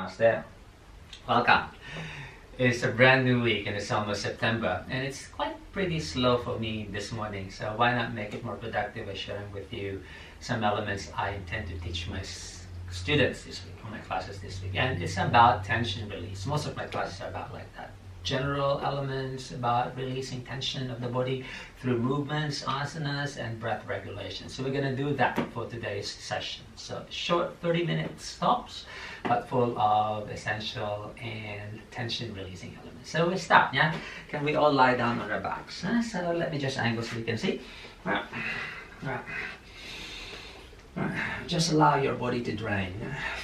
Namaste. Welcome. It's a brand new week and it's almost September, and it's quite pretty slow for me this morning, so why not make it more productive by sharing with you some elements I intend to teach my students this week, or my classes this week. And it's about tension release. Most of my classes are about like that. General elements about releasing tension of the body through movements, asanas, and breath regulation. So we're going to do that for today's session. So short 30-minute stops, but full of essential and tension releasing elements. So we start, yeah? Can we all lie down on our backs? So let me just angle so we can see. Right. Right. Just allow your body to drain.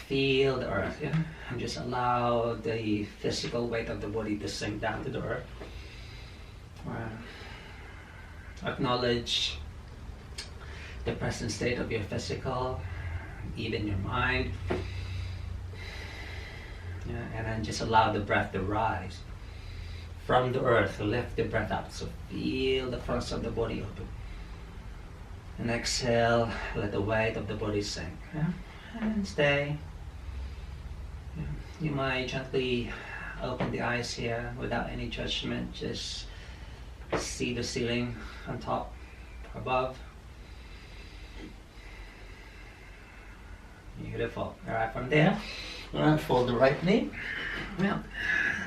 Feel the earth, yeah? And just allow the physical weight of the body to sink down to the earth. Acknowledge the present state of your physical, even your mind. Yeah, and then just allow the breath to rise from the earth. Lift the breath up. So feel the fronts of the body open. And exhale, let the weight of the body sink. Yeah? And stay. Yeah. You might gently open the eyes here without any judgment. Just see the ceiling on top, above. Beautiful. Alright, from there, fold the right knee. Yeah.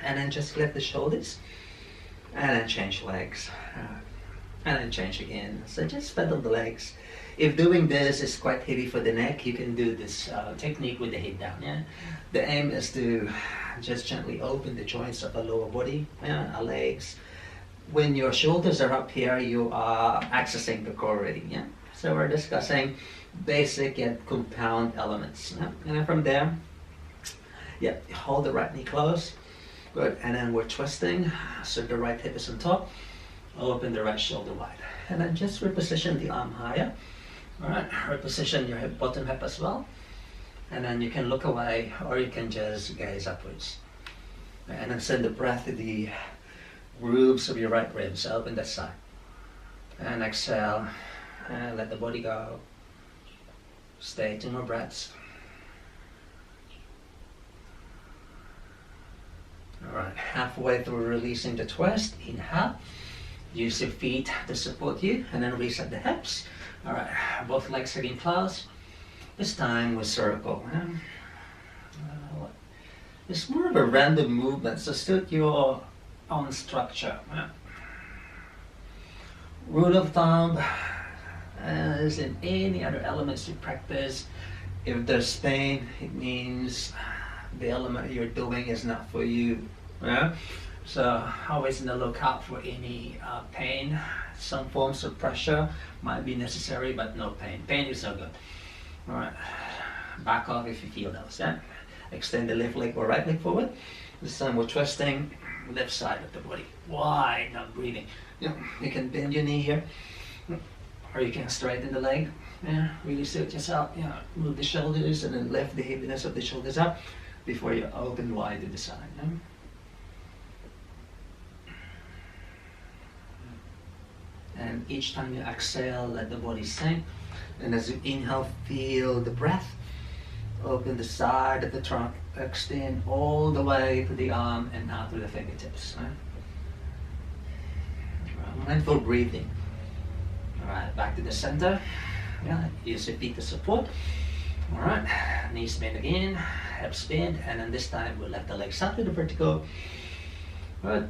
And then just lift the shoulders. And then change legs. And then change again. So just pedal the legs. If doing this is quite heavy for the neck, you can do this technique with the head down. Yeah? The aim is to just gently open the joints of the lower body, our legs. When your shoulders are up here, you are accessing the core already. Yeah? So we're discussing basic and compound elements. Yeah? And then from there, yeah, hold the right knee close. Good. And then we're twisting. So the right hip is on top. Open the right shoulder wide. And then just reposition the arm higher. Alright, reposition your hip, bottom hip as well. And then you can look away or you can just gaze upwards. And then send the breath to the grooves of your right ribs. Open that side. And exhale. And let the body go. Stay 2 more breaths. Alright, halfway through releasing the twist. Inhale. Use your feet to support you, and then reset the hips. Alright, both legs again closed. This time we circle. It's more of a random movement, so suit your own structure. Rule of thumb, as in any other elements you practice, if there's pain, it means the element you're doing is not for you. Yeah? So always on the lookout for any pain. Some forms of pressure might be necessary, but no pain. Pain is so good. All right, back off if you feel those. Yeah? Extend the left leg or right leg forward. This time we're twisting left side of the body. Wide, not breathing. Yeah, you can bend your knee here, or you can straighten the leg. Yeah, really suit yourself. Yeah, move the shoulders and then lift the heaviness of the shoulders up before you open wide to the side. Yeah? And each time you exhale, let the body sink. And as you inhale, feel the breath. Open the side of the trunk. Extend all the way to the arm and out to the fingertips. Right? Mindful breathing. Alright, back to the center. Yeah, use your feet to support. Alright, knees bend again, hips bend, and then this time we'll let the legs up to the vertical. Good.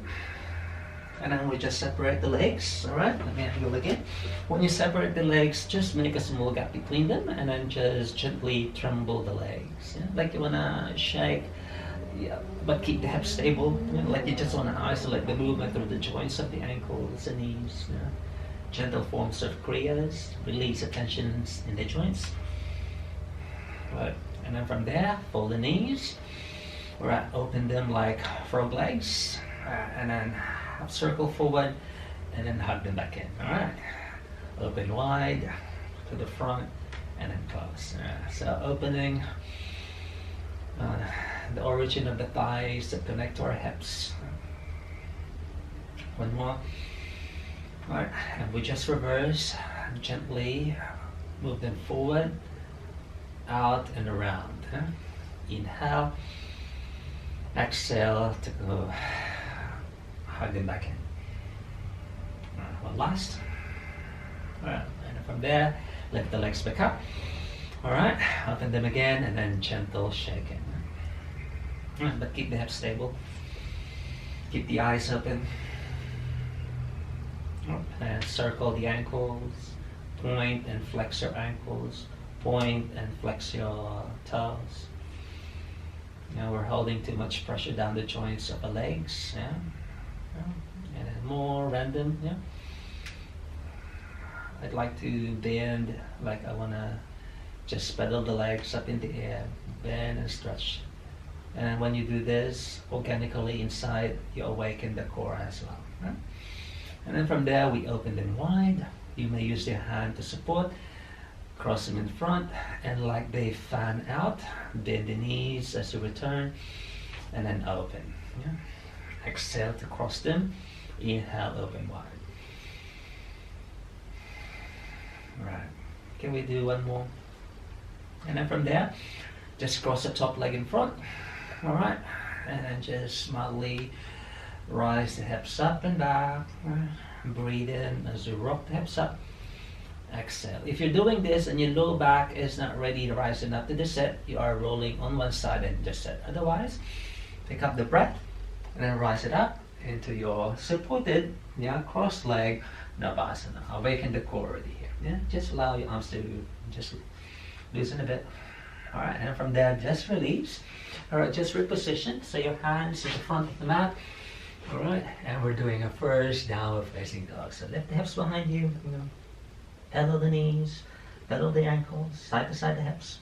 And then we just separate the legs, alright? Let me angle again. When you separate the legs, just make a small gap between them and then just gently tremble the legs. Yeah? Like you wanna shake, yeah, but keep the hips stable. You know, like you just wanna isolate the movement through the joints of the ankles and knees. Yeah? Gentle forms of kriyas, release the tensions in the joints. Right. And then from there, fold the knees. Alright, open them like frog legs. And then circle forward and then hug them back in. Alright, open wide to the front and then close. So opening the origin of the thighs that connect to our hips. One more. Alright, and we just reverse, gently move them forward, out and around. Inhale, Exhale to go hug them back in. One last. Alright, and from there, lift the legs back up. Alright, open them again and then gentle shaking. But keep the hips stable. Keep the eyes open. And circle the ankles. Point and flex your ankles. Point and flex your toes. Now we're holding too much pressure down the joints of the legs. Yeah. And then more random. Yeah. I'd like to bend, like I wanna just pedal the legs up in the air, bend and stretch. And when you do this, organically inside, you awaken the core as well. Right? And then from there, we open them wide. You may use your hand to support, cross them in front, and like they fan out, bend the knees as you return, and then open. Yeah? Exhale to cross them, inhale, open wide. Right. Can we do one more? And then from there, just cross the top leg in front. All right. And then just mildly rise the hips up and back. Breathe in as you rock the hips up. Exhale. If you're doing this and your low back is not ready to rise enough to the sit, you are rolling on one side and just sit. Otherwise, pick up the breath and then rise it up into your supported, cross leg Navasana. Awaken the core already here. Yeah, just allow your arms to just loosen a bit. All right, and from there, just release. All right, just reposition. So your hands in the front of the mat. All right, and we're doing a first downward facing dog. So lift the hips behind you. Pedal the knees, pedal the ankles, side to side the hips.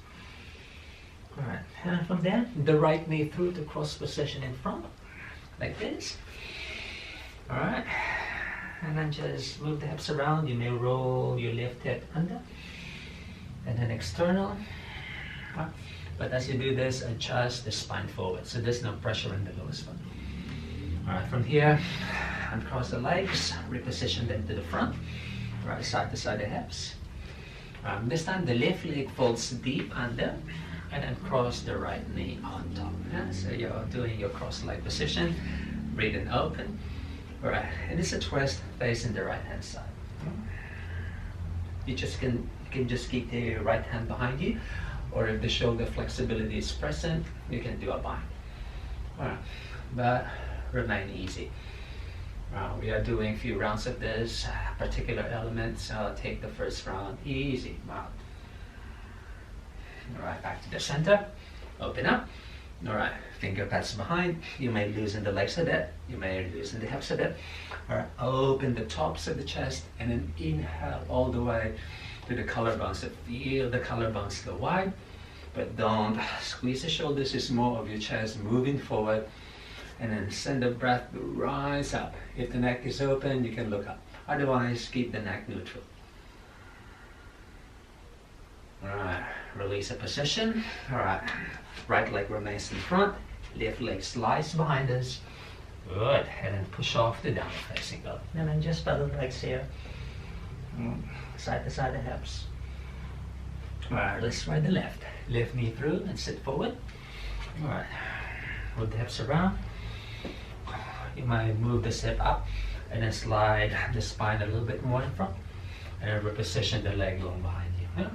All right, and from there, the right knee through to cross position in front, like this. All right. And then just move the hips around. You may roll your left hip under. And then external. But as you do this, adjust the spine forward. So there's no pressure in the lower spine. Alright, from here, uncross the legs. Reposition them to the front. Right, side to side the hips. This time the left leg folds deep under. And then cross the right knee on top. Yeah? So you're doing your cross leg position. Breathing open. Alright, and it's a twist facing the right hand side. You can just keep the right hand behind you, or if the shoulder flexibility is present, you can do a bind. Alright, but remain easy. We are doing a few rounds of this particular element, so take the first round easy. Alright, back to the center, open up. Alright, finger pads behind. You may loosen the legs a bit. You may loosen the hips a bit. Alright, open the tops of the chest and then inhale all the way to the collarbones. So feel the collarbones go wide, but don't squeeze the shoulders. It's more of your chest moving forward. And then send the breath to rise up. If the neck is open, you can look up. Otherwise, keep the neck neutral. Alright, release the position. Alright, right leg remains in front, left leg slides behind us. Good, and then push off the downward facing dog. And then just pedal the legs here. Side to side the hips. Alright, let's try the left. Left knee through and sit forward. Alright, move the hips around. You might move the hip up and then slide the spine a little bit more in front. And then reposition the leg long behind you. Yeah?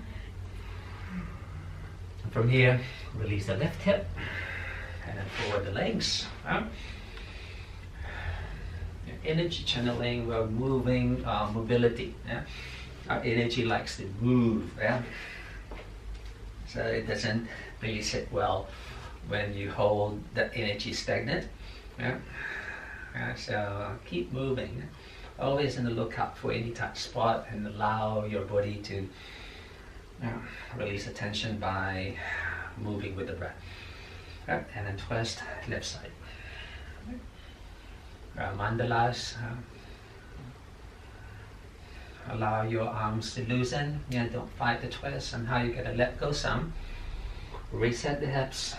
From here, release the left hip and then forward the legs. Energy channeling, we're moving mobility. Yeah? Our energy likes to move. Yeah? So it doesn't really sit well when you hold the energy stagnant. Yeah? So keep moving. Always on the lookout for any tight spot and allow your body to release the tension by moving with the breath. And then twist left side. Mandalas. Allow your arms to loosen. Don't fight the twist. Somehow you gotta let go some. Reset the hips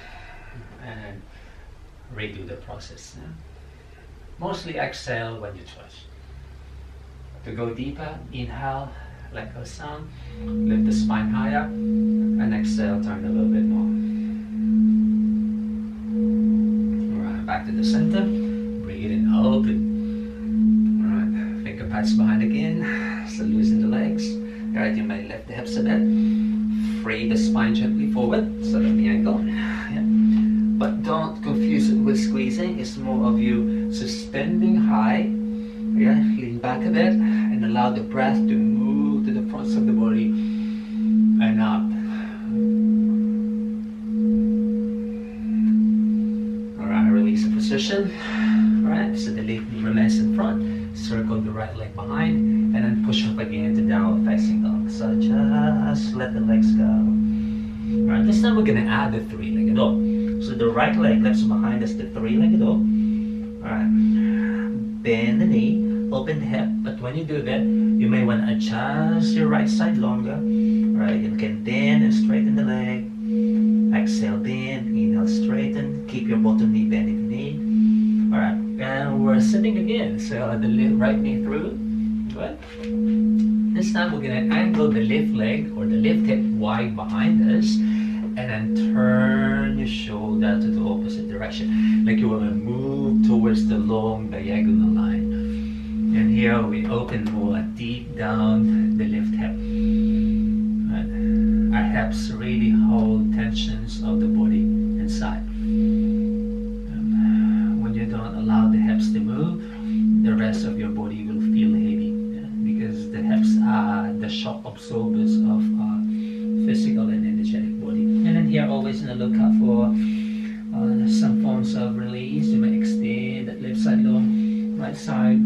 and redo the process. Mostly exhale when you twist. To go deeper, inhale, let go some, lift the spine higher, and exhale, turn a little bit more. back to the center. Breathe in, open. Alright, finger pads behind again. So loosen the legs. Alright, you may lift the hips a bit. Free the spine gently forward, so at the ankle. Yeah. But don't confuse it with squeezing. It's more of you suspending high. Yeah, lean back a bit and allow the breath to move to the fronts of the body and up. Alright, release the position. Alright, so the left knee remains in front. Circle the right leg behind and then push up again to downward facing dog. So just let the legs go. Alright, this time we're going to add the three-legged dog. So the right leg lifts behind us, the three-legged dog. Alright, bend the knee. Open the hip, but when you do that, you may want to adjust your right side longer. Right, you can bend and straighten the leg. Exhale, bend, inhale, straighten. Keep your bottom knee bent if you need. Alright, and we're sitting again. So the right knee through. Good. This time we're going to angle the left leg or the left hip wide behind us. And then turn your shoulder to the opposite direction. Like you want to move towards the long diagonal line. And here we open more deep down the left hip. Right. Our hips really hold tensions of the body inside. When you don't allow the hips to move, the rest of your body will feel heavy. Because the hips are the shock absorbers of our physical and energetic body. And then here always on the lookout for some forms of release. You may extend that left side long, right side.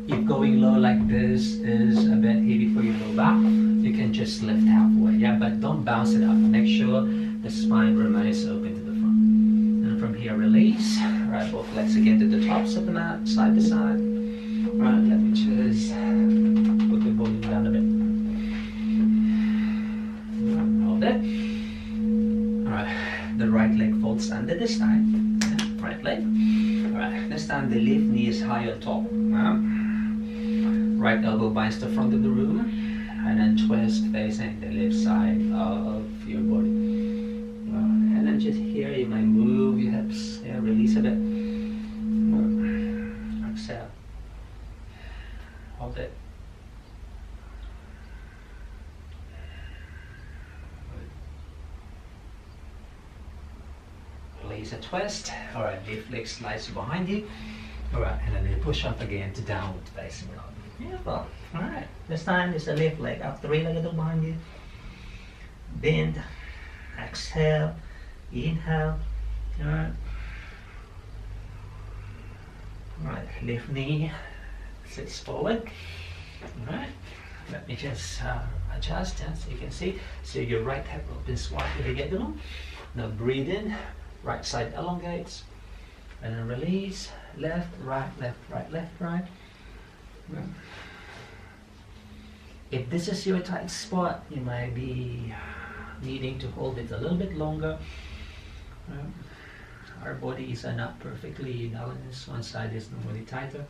If going low like this is a bit heavy for your low back, you can just lift halfway, yeah, but don't bounce it up. Make sure the spine remains open to the front. And from here, release. Right, both legs again to the tops of the mat, side to side. Right, let me just put the volume down a bit. Hold it. Alright, the right leg folds under this time. Yeah, right leg. Alright, this time the left knee is high on top. Right elbow binds the front of the room and then twist facing the left side of your body. And then just here you might move your hips, yeah, release a bit. Exhale. Hold it. Release a twist. Alright, left leg slides behind you. Alright, and then you push up again to downward facing dog. Beautiful. Alright, this time it's the left leg up, three-legged dog behind you. Bend, exhale, inhale. Alright. Alright, left knee sits forward. Alright, let me just adjust so you can see. So your right hip opens wide to the diagonal. Now breathe in, right side elongates. And then release, left, right, left, right, left, right. If this is your tight spot, you might be needing to hold it a little bit longer. Our bodies are not perfectly balanced. One side is normally tighter.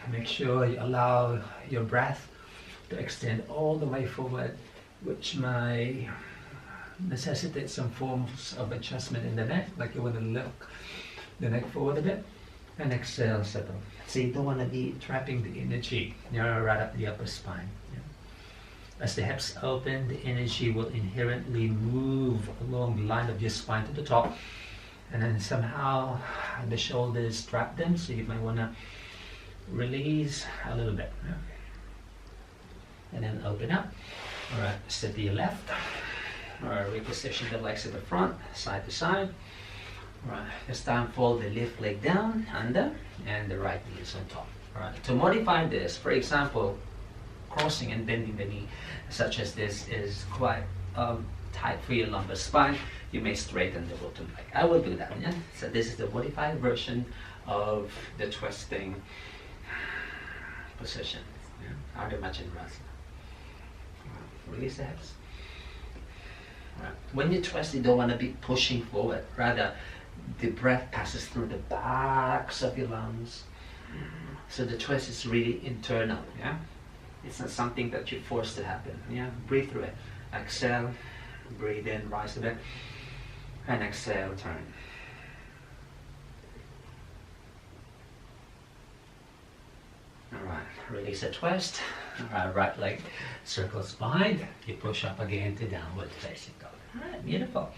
Make sure you allow your breath to extend all the way forward, which might necessitate some forms of adjustment in the neck, like you want to look the neck forward a bit, and exhale, settle. So you don't want to be trapping the energy, right up the upper spine. Yeah. As the hips open, the energy will inherently move along the line of your spine to the top, and then somehow the shoulders trap them, so you might want to release a little bit. Yeah. And then open up. Alright, step to your left. Alright, reposition the legs to the front, side to side. Alright, this time fold the left leg down, under, and the right knee is on top. Alright, to modify this, for example, crossing and bending the knee, such as this, is quite tight for your lumbar spine. You may straighten the bottom leg. I will do that, yeah? So this is the modified version of the twisting position. Yeah? Ardha Machandasana. Release the hips. Right. When you twist, you don't want to be pushing forward. Rather, the breath passes through the backs of your lungs. So the twist is really internal. Yeah, it's not something that you force to happen. Yeah, breathe through it. Exhale, Breathe in, rise a bit. And exhale, turn. Alright, release a twist. Alright, right leg circles behind. You push up again to downward facing dog. Alright, beautiful.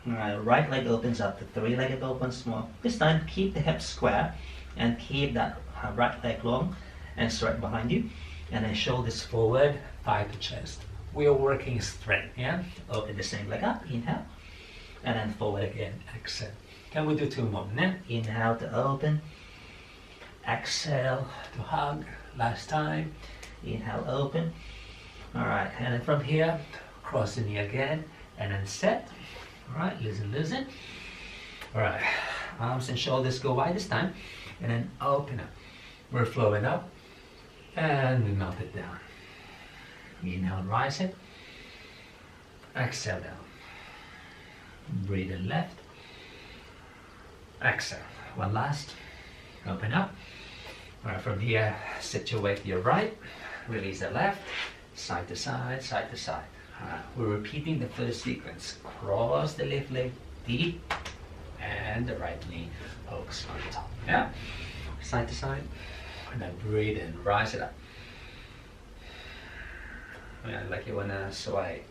Alright, right leg opens up to three-legged dog once more. This time, keep the hips square and keep that right leg long and straight behind you. And then shoulders forward, thigh to chest. We are working straight, yeah? Open the same leg up, inhale. And then forward again, exhale. Can we do two more? Now, inhale to open. Exhale to hug. Last time. Inhale, open. Alright, and then from here, cross the knee again. And then set. Alright, loosen. Alright, arms and shoulders go wide this time. And then open up. We're flowing up. And we melt it down. Inhale, rise it. Exhale down. Breathe in left. Exhale. One last. Open up. Alright, from here, situate your right. Release the left. Side to side, side to side. We're repeating the first sequence. Cross the left leg deep. And the right knee pokes on top. Yeah? Side to side. And then breathe in. Rise it up. Yeah, like you wanna sway.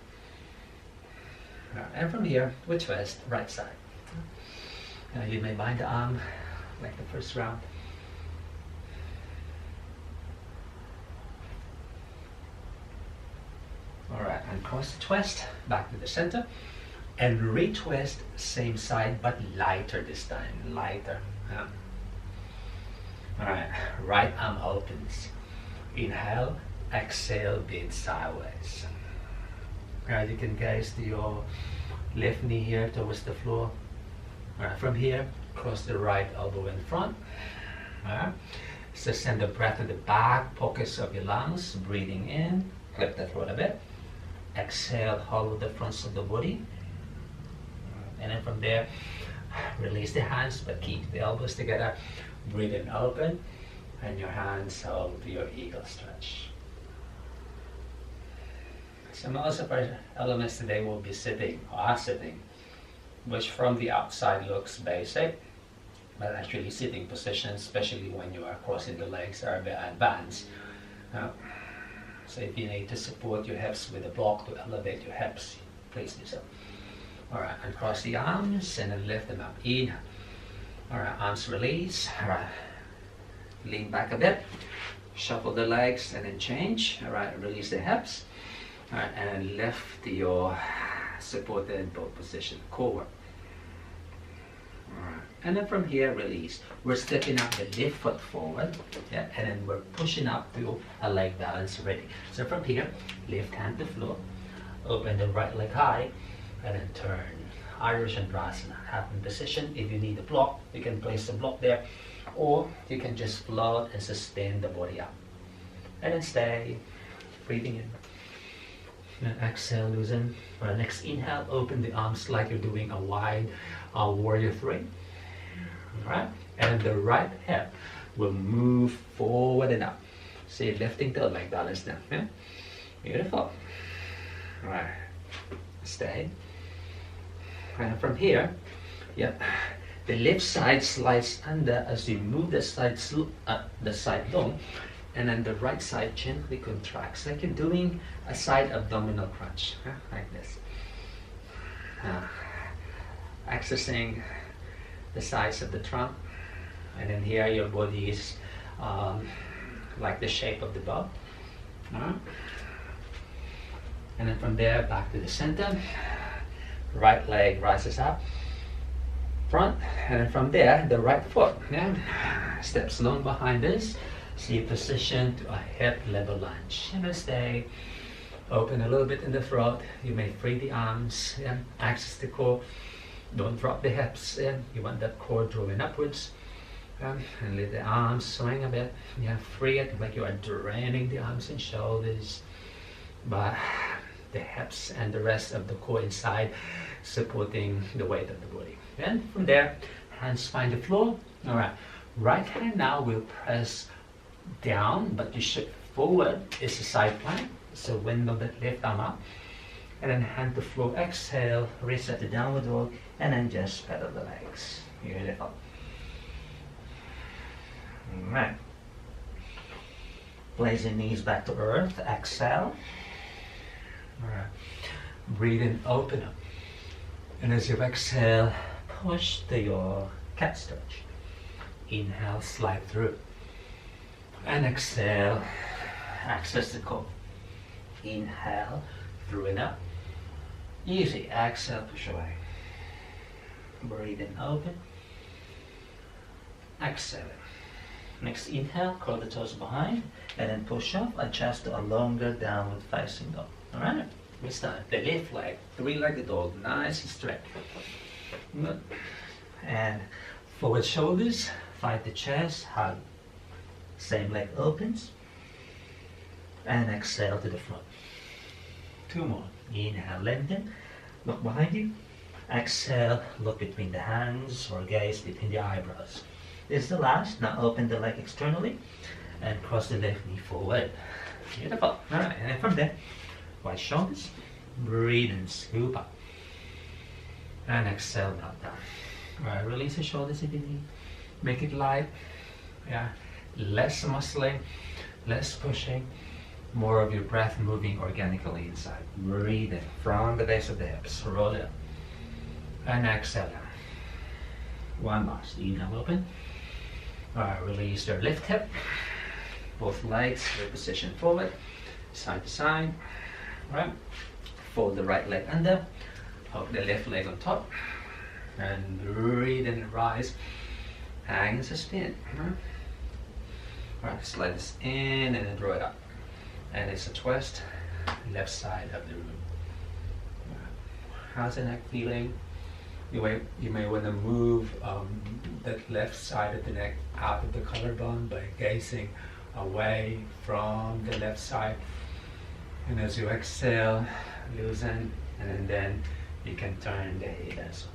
And from here, we twist right side. You may bind the arm like the first round. Alright, and cross the twist, back to the center. And retwist, same side, but lighter this time, lighter. Alright, right arm opens. Inhale, exhale, bend sideways. Alright, you can gaze to your left knee here towards the floor. Alright, from here, cross the right elbow in front. Alright, so send the breath to the back pockets of your lungs. Breathing in, clip the throat a bit. Exhale, hollow the fronts of the body. And then from there, release the hands, but keep the elbows together. Breathe in, open, and your hands hold your eagle stretch. So most of our elements today will be sitting, or are sitting, which from the outside looks basic, but actually sitting position, especially when you are crossing the legs, are a bit advanced. So if you need to support your hips with a block to elevate your hips, please do so. Alright, and cross the arms and then lift them up. In. Alright, arms release. Alright, lean back a bit. Shuffle the legs and then change. Alright, release the hips. Alright, and lift your supported boat position, core work. Alright, and then from here, release. We're stepping up the left foot forward, yeah, and then we're pushing up to a leg balance ready. So from here, left hand to floor, open the right leg high, and then turn. Irish and Andrasana, half in position. If you need a block, you can place the block there, or you can just float and sustain the body up. And then stay, breathing in. And exhale, loosen. For the next inhale, open the arms like you're doing a wide warrior three. Alright? And the right hip will move forward and up. See, lifting to leg balance now. Yeah? Beautiful. Alright. Stay. And from here, yeah, the left side slides under as you move the side long, and then the right side gently contracts, like you're doing a side abdominal crunch, like this. Accessing the sides of the trunk, and then here your body is like the shape of the bow. And then from there, back to the center. Right leg rises up, front, and then from there, the right foot steps long behind this. So you position to a hip level lunge. And then stay, open a little bit in the throat. You may free the arms, access the core. Don't drop the hips. You want that core drawing upwards. And let the arms swing a bit. Free it like you are draining the arms and shoulders. But the hips and the rest of the core inside supporting the weight of the body. And from there, hands find the floor. Alright, right hand now will press down, but you shift forward. It's a side plank, so window that left arm up. and then hand to floor. Exhale, reset the downward dog, and then just pedal the legs. Beautiful. Alright. Place your knees back to earth. Exhale. Alright. Breathe in, open up. And as you exhale, push to your cat stretch. Inhale, slide through. And exhale, access the core. Inhale, through and up. Easy. Exhale, push away. Breathe in, open. Exhale. Next inhale, curl the toes behind, and then push up, adjust to a longer downward facing dog. Alright? This time, the left leg, three-legged dog, nice and straight. Good. And forward shoulders, fight the chest, hug. Same leg opens. And exhale to the front. Two more. Inhale, lengthen. Look behind you. Exhale, look between the hands or gaze between the eyebrows. This is the last. Now open the leg externally and cross the left knee forward. Beautiful. Alright, and then from there, wide shoulders. Breathe and scoop up. And exhale, drop down. Alright, release the shoulders if you need. Make it light. Yeah. Less muscling, less pushing. More of your breath moving organically inside. Breathe in from the base of the hips. Roll it up. And exhale down. One last. Inhale, open. Alright, release your left hip. Both legs reposition forward, side to side. Alright. Fold the right leg under. Hook the left leg on top. And breathe in and rise. Hang and sustain. Alright, slide this in and then draw it up. And it's a twist, left side of the room. How's the neck feeling? You may want to move that left side of the neck out of the collarbone by gazing away from the left side. And as you exhale, loosen, and then you can turn the head as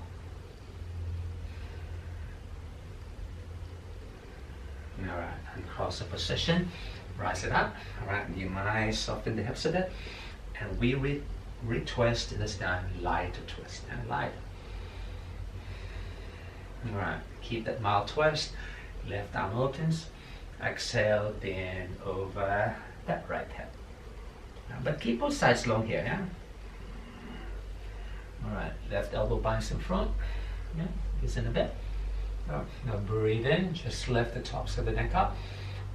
well. Alright, and cross the position. Rise it up. Alright, you might soften the hips a bit. And we retwist this time, lighter twist and lighter. Alright, keep that mild twist. Left arm opens. Exhale, bend over that right hip. But keep both sides long here, yeah? Alright, left elbow binds in front. Yeah, loosen a bit. Now breathe in, just lift the tops of the neck up.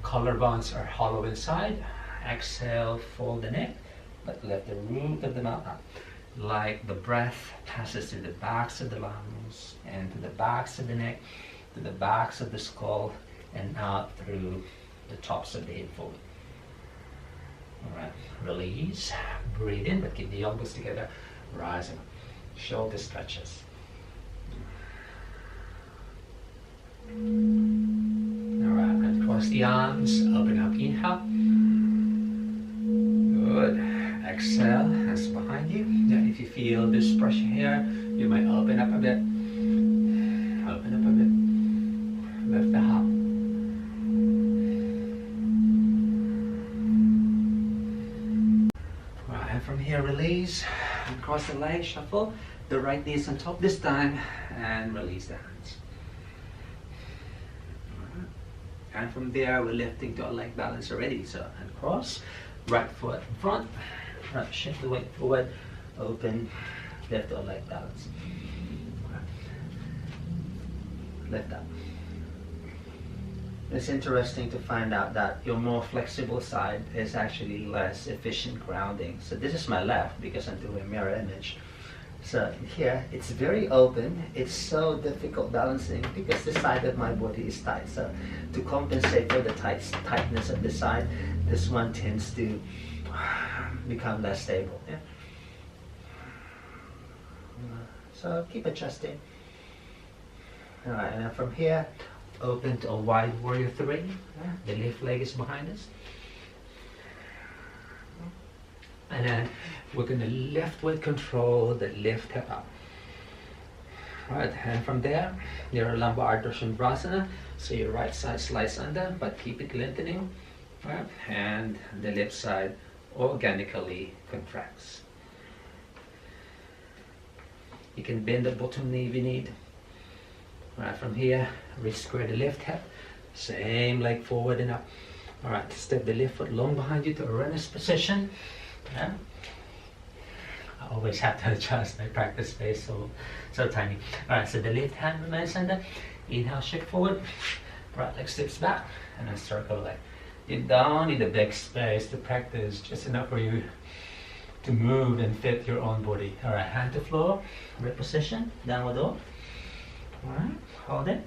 Collarbones are hollow inside. Exhale, fold the neck, but let the root of the mouth up. Like the breath passes through the backs of the lungs, and to the backs of the neck, to the backs of the skull, and out through the tops of the head forward. Alright, release, breathe in, but keep the elbows together, rising up. Shoulder stretches. Alright, and cross the arms, open up, inhale. Good. Exhale, hands behind you. Then if you feel this pressure here, you might open up a bit. Open up a bit. Lift the hop. Alright, and from here release. And cross the legs, shuffle. The right knee is on top this time. And release the hands. And from there, we're lifting to a leg balance already. So, and cross, right foot in front, right, shift the weight forward, open, lift to a leg balance. Lift up. It's interesting to find out that your more flexible side is actually less efficient grounding. So this is my left because I'm doing a mirror image. So here, it's very open. It's so difficult balancing because the side of my body is tight. So to compensate for the tightness of the side, this one tends to become less stable. Yeah? So keep adjusting. All right, and then from here, open to a wide warrior three. Yeah? The left leg is behind us. And then we're going to lift with control the left hip up. Alright, and from there, your lumbar dorsiflexion. So your right side slides under, but keep it lengthening. Right? And the left side organically contracts. You can bend the bottom knee if you need. Alright, from here, wrist square the left hip. Same leg forward and up. Alright, step the left foot long behind you to a runner's position. Yeah. I always have to adjust my practice space, so tiny. Alright, so the left hand remains under. Inhale, shift forward. Right leg steps back, and then circle leg. You don't need a big space to practice, just enough for you to move and fit your own body. Alright, hand to floor, rib position, downward dog. Alright, hold it.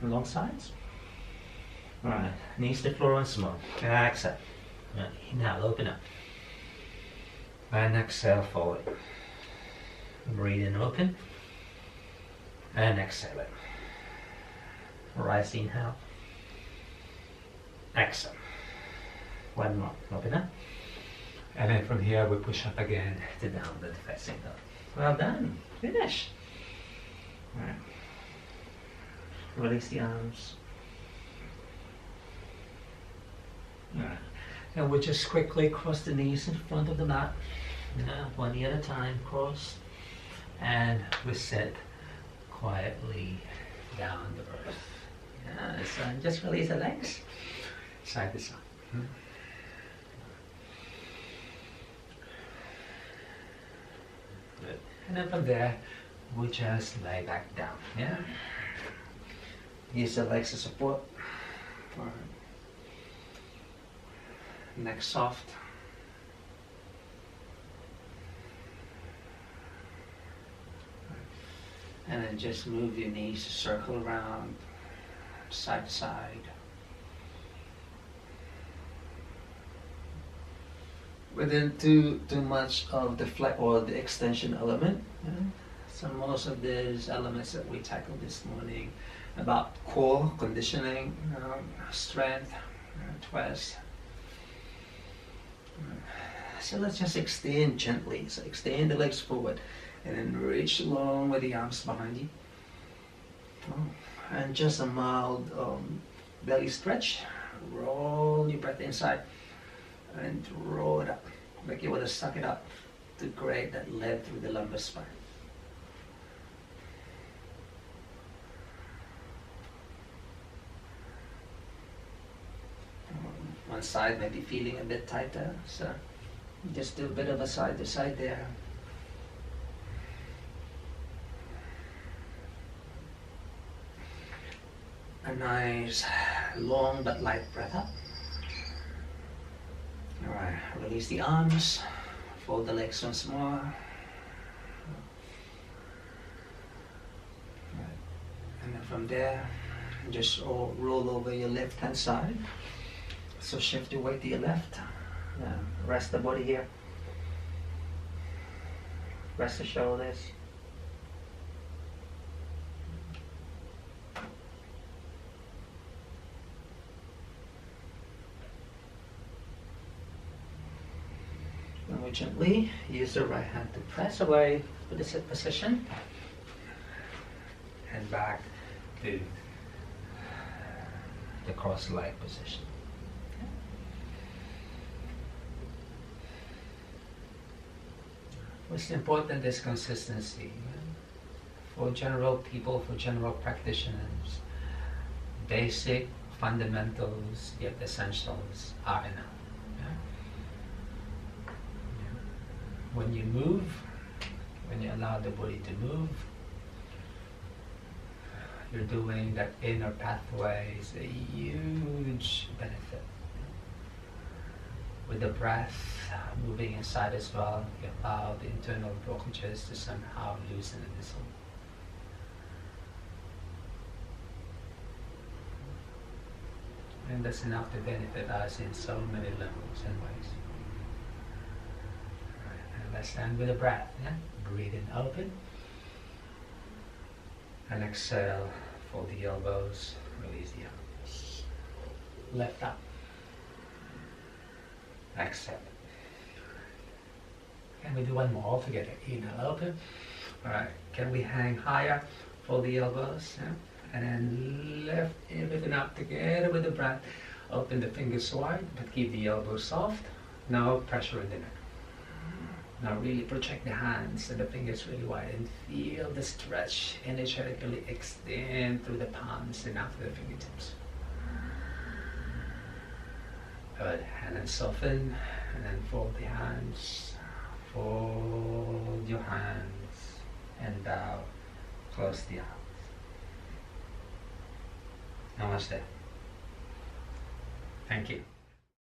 Long sides. Alright, knees to floor and small. Exhale. Right, inhale, open up. And exhale, forward. Breathe in, open. And exhale it. Rise, inhale. Exhale. One more, open up. And then from here we push up again to downward facing dog. Well done, finish. Alright. Release the arms. Alright. And we'll just quickly cross the knees in front of the mat. One knee at a time, cross. And we sit quietly down the earth. So just release the legs, side to side. Good. And then from there, we just lay back down. Yeah. Use the legs as support. Neck soft. And then just move your knees to circle around, side to side. Within too much of the flex or the extension element. Yeah. So most of these elements that we tackled this morning about core conditioning, strength, twist. So let's just extend gently. So extend the legs forward and then reach long with the arms behind you. And just a mild belly stretch. Roll your breath inside and roll it up. Like you want to suck it up to create that lift through the lumbar spine. One side may be feeling a bit tighter, so just do a bit of a side to side there. A nice long but light breath up. Alright, release the arms, fold the legs once more. And then from there, just roll over your left hand side. So shift your weight to your left. Rest the body here. Rest the shoulders. And we gently use the right hand to press away with the sit position. And back to the cross-leg position. What's important is consistency. For general people, for general practitioners, basic fundamentals, yet essentials are enough. When you move, when you allow the body to move, you're doing that inner pathway is a huge benefit. With the breath moving inside as well, you allow the internal blockages to somehow loosen in this one. And that's enough to benefit us in so many levels and ways. Right, and let's end with a breath. Yeah? Breathe in, open. And exhale, fold the elbows, release the arms. Left up. Exhale. Can we do one more all together? Inhale, open. Alright, can we hang higher? Fold the elbows. Yeah? And then lift everything up together with the breath. Open the fingers wide, but keep the elbows soft. No pressure in the neck. Now really project the hands and the fingers really wide and feel the stretch energetically extend through the palms and out to the fingertips. Good. And then soften and then fold the hands. Fold your hands and bow. Close the eyes. Namaste. Thank you.